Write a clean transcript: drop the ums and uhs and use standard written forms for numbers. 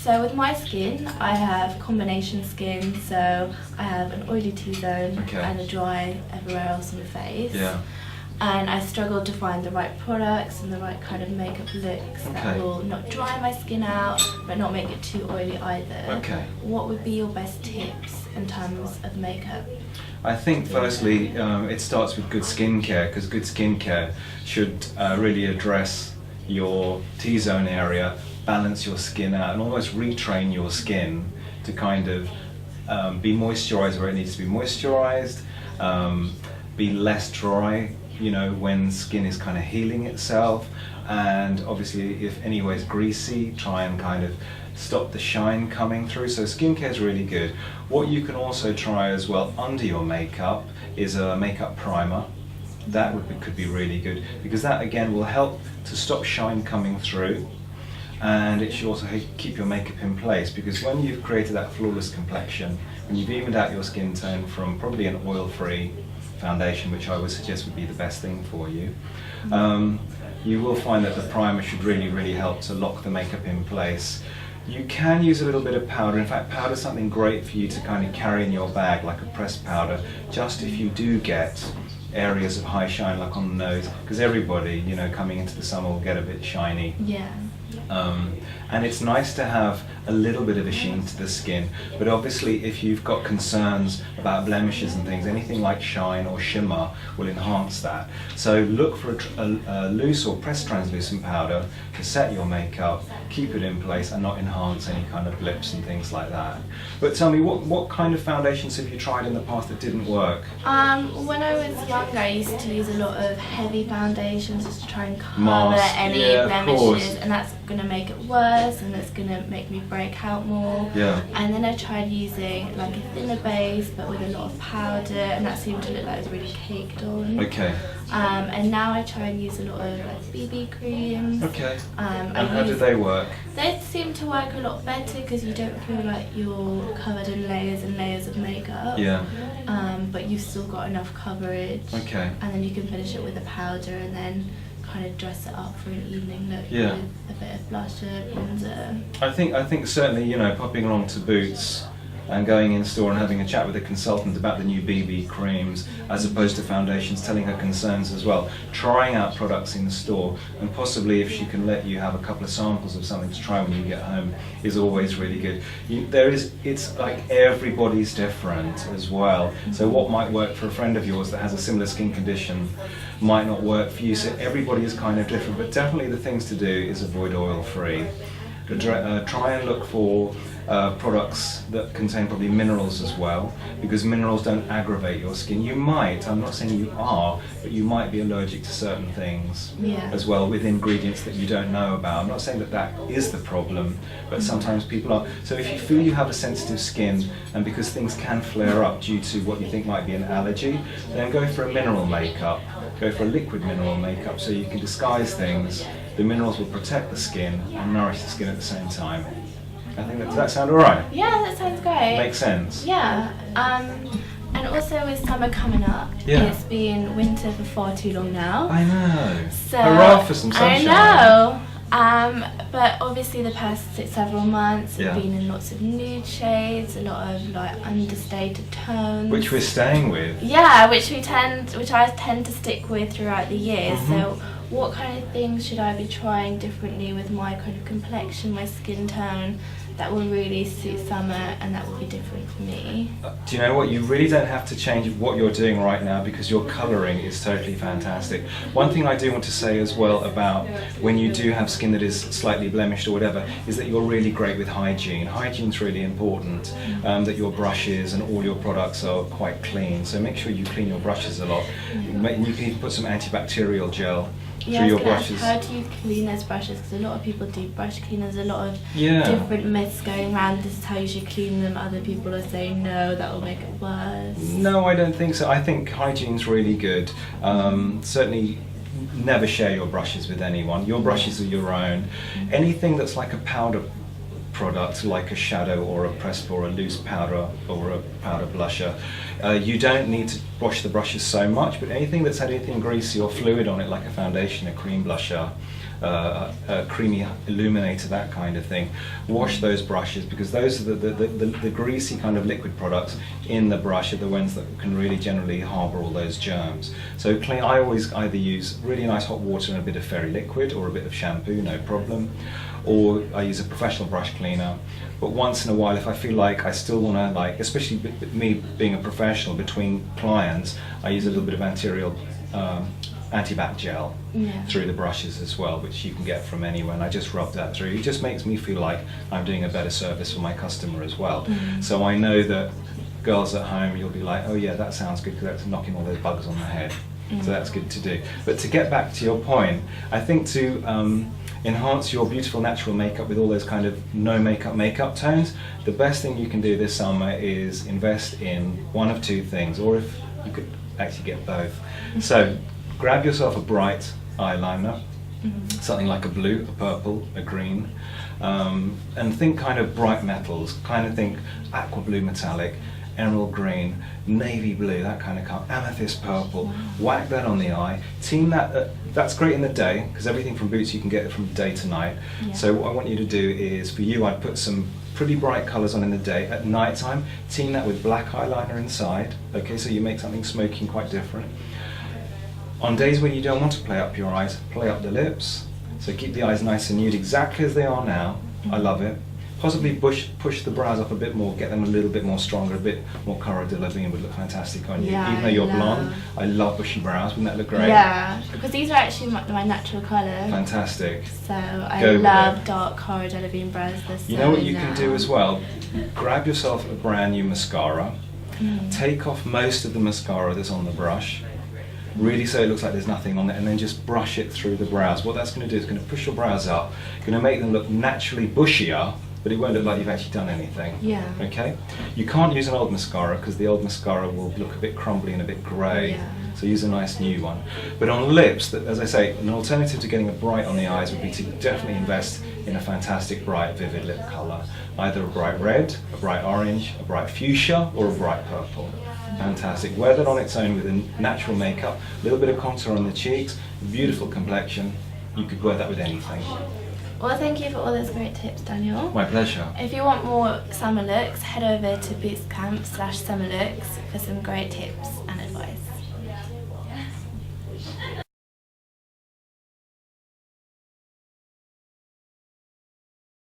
So with my skin, I have combination skin, so I have an oily T-zone and a dry everywhere else on the face. Yeah. And I struggled to find the right products and the right kind of makeup looks that will not dry my skin out, but not make it too oily either. Okay. What would be your best tips in terms of makeup? I think firstly, it starts with good skincare, because good skincare should really address your T-zone area, balance your skin out, and almost retrain your skin to kind of be moisturized where it needs to be moisturized, be less dry, you know, when skin is kind of healing itself, and obviously if anywhere is greasy, try and kind of stop the shine coming through. So skincare is really good. What you can also try as well under your makeup is a makeup primer. That could be really good, because that again will help to stop shine coming through, and it should also keep your makeup in place, because when you've created that flawless complexion, when you've evened out your skin tone from probably an oil-free foundation, which I would suggest would be the best thing for you, you will find that the primer should really help to lock the makeup in place. You can use a little bit of powder. In fact, powder is something great for you to kind of carry in your bag, like a pressed powder, just if you do get areas of high shine, like on the nose, because everybody, you know, coming into the summer will get a bit shiny. Yeah. And it's nice to have a little bit of a sheen to the skin, but obviously if you've got concerns about blemishes and things, anything like shine or shimmer will enhance that. So look for a loose or pressed translucent powder to set your makeup, keep it in place and not enhance any kind of blips and things like that. But tell me, what kind of foundations have you tried in the past that didn't work? When I was younger, I used to use a lot of heavy foundations just to try and cover any blemishes, and that's going to make it worse, and it's going to make me break out more. Yeah. And then I tried using like a thinner base but with a lot of powder, and that seemed to look like it was really caked on. Okay. And now I try and use a lot of like BB creams. Okay. And how do they work? They seem to work a lot better because you don't feel like you're covered in layers and layers of makeup. Yeah. But you've still got enough coverage. Okay. And then you can finish it with a powder and then kind of dress it up for an evening look Yeah. with a bit of blusher, bronzer. I think certainly, you know, popping along to Boots and going in store and having a chat with a consultant about the new BB creams as opposed to foundations, telling her concerns as well, trying out products in the store, and possibly if she can let you have a couple of samples of something to try when you get home is always really good. It's like everybody's different as well, so what might work for a friend of yours that has a similar skin condition might not work for you, so everybody is kind of different, but definitely the things to do is avoid oil-free. Try and look for products that contain probably minerals as well, because minerals don't aggravate your skin. You might, I'm not saying you are, but you might be allergic to certain things as well with ingredients that you don't know about. I'm not saying that that is the problem, but sometimes people are. So if you feel you have a sensitive skin, and because things can flare up due to what you think might be an allergy, then go for a mineral makeup. Go for a liquid mineral makeup so you can disguise things. The minerals will protect the skin and nourish the skin at the same time. I think does that sound alright? Yeah, that sounds great. Makes sense. Yeah. And also with summer coming up, it's been winter for far too long now. I know. So, hurrah for some sunshine. I know. But obviously the past several months have been in lots of nude shades, a lot of like understated tones. Which we're staying with. Yeah, which I tend to stick with throughout the year. So what kind of things should I be trying differently with my kind of complexion, my skin tone, that will really suit summer and that will be different for me? Do you know what? You really don't have to change what you're doing right now, because your colouring is totally fantastic. One thing I do want to say as well about when you do have skin that is slightly blemished or whatever, is that you're really great with hygiene. Hygiene's really important, that your brushes and all your products are quite clean. So make sure you clean your brushes a lot. You can even put some antibacterial gel through your brushes. How do you clean those brushes? Because a lot of people do brush cleaners, a lot of different myths going around. This is how you should clean them. Other people are saying no, that will make it worse. No, I don't think so. I think hygiene's really good. Certainly never share your brushes with anyone. Your brushes are your own. Anything that's like a powder product like a shadow or a pressed or a loose powder or a powder blusher. You don't need to wash the brushes so much, but anything that's had anything greasy or fluid on it, like a foundation, a cream blusher, a creamy illuminator, that kind of thing, wash those brushes, because those are the greasy kind of liquid products in the brush are the ones that can really generally harbour all those germs. So clean, I always either use really nice hot water and a bit of fairy liquid or a bit of shampoo, no problem, or I use a professional brush cleaner. But once in a while, if I feel like I still want to, like, especially me being a professional, between clients, I use a little bit of antibac gel through the brushes as well, which you can get from anywhere, and I just rub that through. It just makes me feel like I'm doing a better service for my customer as well. So I know that girls at home, you'll be like, oh yeah, that sounds good, because that's knocking all those bugs on the head. So that's good to do. But to get back to your point, I think to enhance your beautiful natural makeup with all those kind of no makeup tones, the best thing you can do this summer is invest in one of two things, or if you could actually get both. So grab yourself a bright eyeliner, something like a blue, a purple, a green, and think kind of bright metals, kind of think aqua blue metallic, emerald green, navy blue, that kind of color, amethyst purple. Whack that on the eye. Team that, that's great in the day, because everything from Boots you can get it from day to night. So what I want you to do is, for you, I'd put some pretty bright colours on in the day. At night time, team that with black eyeliner inside, okay, so you make something smoky and quite different. On days when you don't want to play up your eyes, play up the lips. So keep the eyes nice and nude, exactly as they are now. I love it. Possibly push the brows up a bit more, get them a little bit more stronger, a bit more Cara Delevingne would look fantastic on you. Even though you're blonde, I love bushy brows. Wouldn't that look great? Yeah, because these are actually my natural colour. Fantastic. So I love dark Cara Delevingne brows. You know what you can do as well? Grab yourself a brand new mascara. Take off most of the mascara that's on the brush. Really, so it looks like there's nothing on it, and then just brush it through the brows. What that's going to do is going to push your brows up, going to make them look naturally bushier, but it won't look like you've actually done anything. Okay? You can't use an old mascara, because the old mascara will look a bit crumbly and a bit grey. So use a nice new one. But on lips, as I say, an alternative to getting a bright on the eyes would be to definitely invest in a fantastic bright vivid lip colour. Either a bright red, a bright orange, a bright fuchsia, or a bright purple. Fantastic. Wear that on its own with a natural makeup, a little bit of contour on the cheeks, beautiful complexion. You could wear that with anything. Well, thank you for all those great tips, Daniel. My pleasure. If you want more summer looks, head over to Bootscamp/summer looks for some great tips and advice.